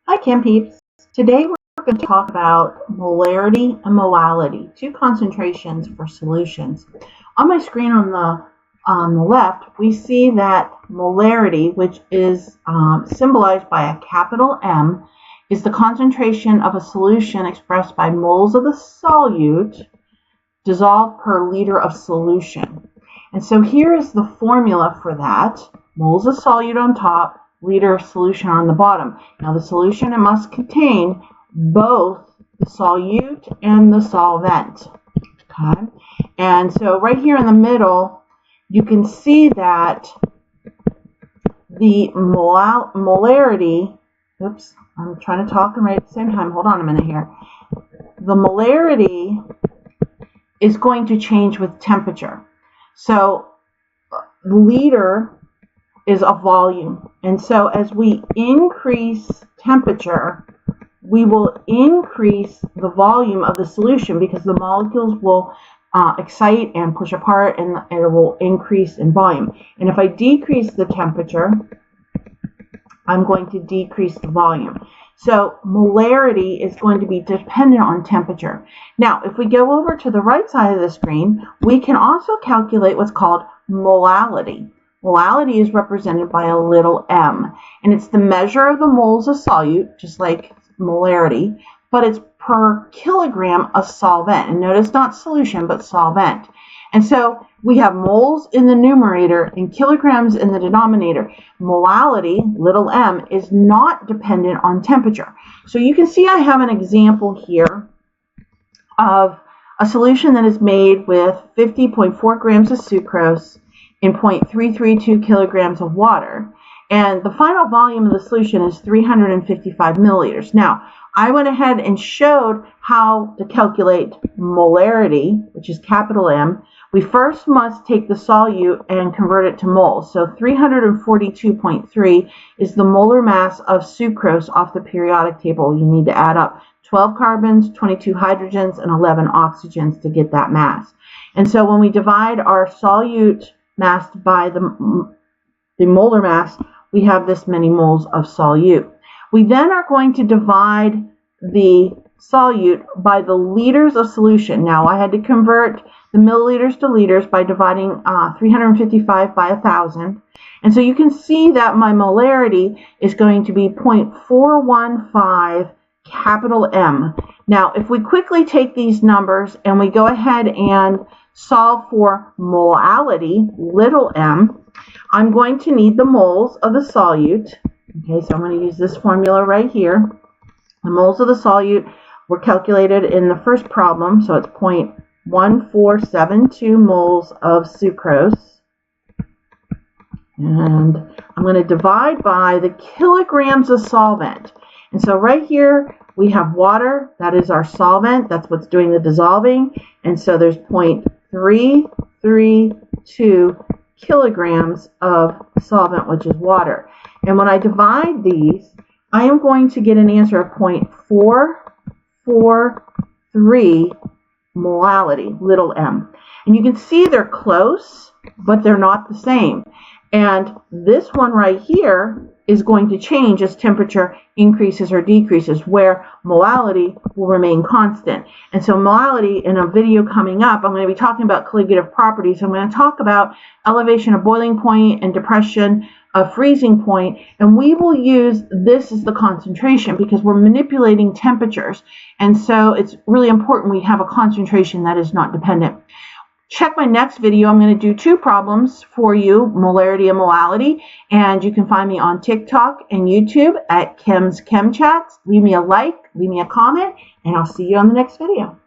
Hi, Chem Peeps. Today we're going to talk about molarity and molality, two concentrations for solutions. On my screen on the left, we see that molarity, which is symbolized by a capital M, is the concentration of a solution expressed by moles of the solute dissolved per liter of solution. And so here is the formula for that. Moles of solute on top, liter of solution on the bottom. Now the solution, it must contain both the solute and the solvent. Okay? And so right here in the middle, you can see that the molarity, oops, I'm trying to talk and write at the same time. Hold on a minute here. The molarity is going to change with temperature. So the liter is a volume, and so as we increase temperature, we will increase the volume of the solution because the molecules will excite and push apart, and it will increase in volume. And if I decrease the temperature, I'm going to decrease the volume. So molarity is going to be dependent on temperature. Now, if we go over to the right side of the screen, we can also calculate what's called molality. Molality is represented by a little m, and it's the measure of the moles of solute, just like molarity, but it's per kilogram of solvent. And notice not solution, but solvent. And so we have moles in the numerator and kilograms in the denominator. Molality, little m, is not dependent on temperature. So you can see I have an example here of a solution that is made with 50.4 grams of sucrose in 0.332 kilograms of water, and the final volume of the solution is 355 milliliters. Now, I went ahead and showed how to calculate molarity, which is capital M. We first must take the solute and convert it to moles. So 342.3 is the molar mass of sucrose off the periodic table. You need to add up 12 carbons, 22 hydrogens, and 11 oxygens to get that mass. And so when we divide our solute mass by the molar mass, we have this many moles of solute. We then are going to divide the solute by the liters of solution. Now I had to convert the milliliters to liters by dividing 355 by 1,000. And so you can see that my molarity is going to be 0.415 capital M. Now if we quickly take these numbers and we go ahead and solve for molality, little m, I'm going to need the moles of the solute. Okay, so I'm going to use this formula right here. The moles of the solute were calculated in the first problem, so it's 0.1472 moles of sucrose. And I'm going to divide by the kilograms of solvent. And so right here we have water, that is our solvent, that's what's doing the dissolving. And so there's 0.332 kilograms of solvent, which is water. And when I divide these, I am going to get an answer of 0.443 molality, little m. And you can see they're close, but they're not the same. And this one right here is going to change as temperature increases or decreases, where molality will remain constant. And so molality, in a video coming up, I'm going to be talking about colligative properties. I'm going to talk about elevation of boiling point and depression of freezing point, and we will use this as the concentration because we're manipulating temperatures. And so it's really important we have a concentration that is not dependent. Check my next video. I'm going to do two problems for you, molarity and molality, and you can find me on TikTok and YouTube at Chem's Chem Chats. Leave me a like, leave me a comment, and I'll see you on the next video.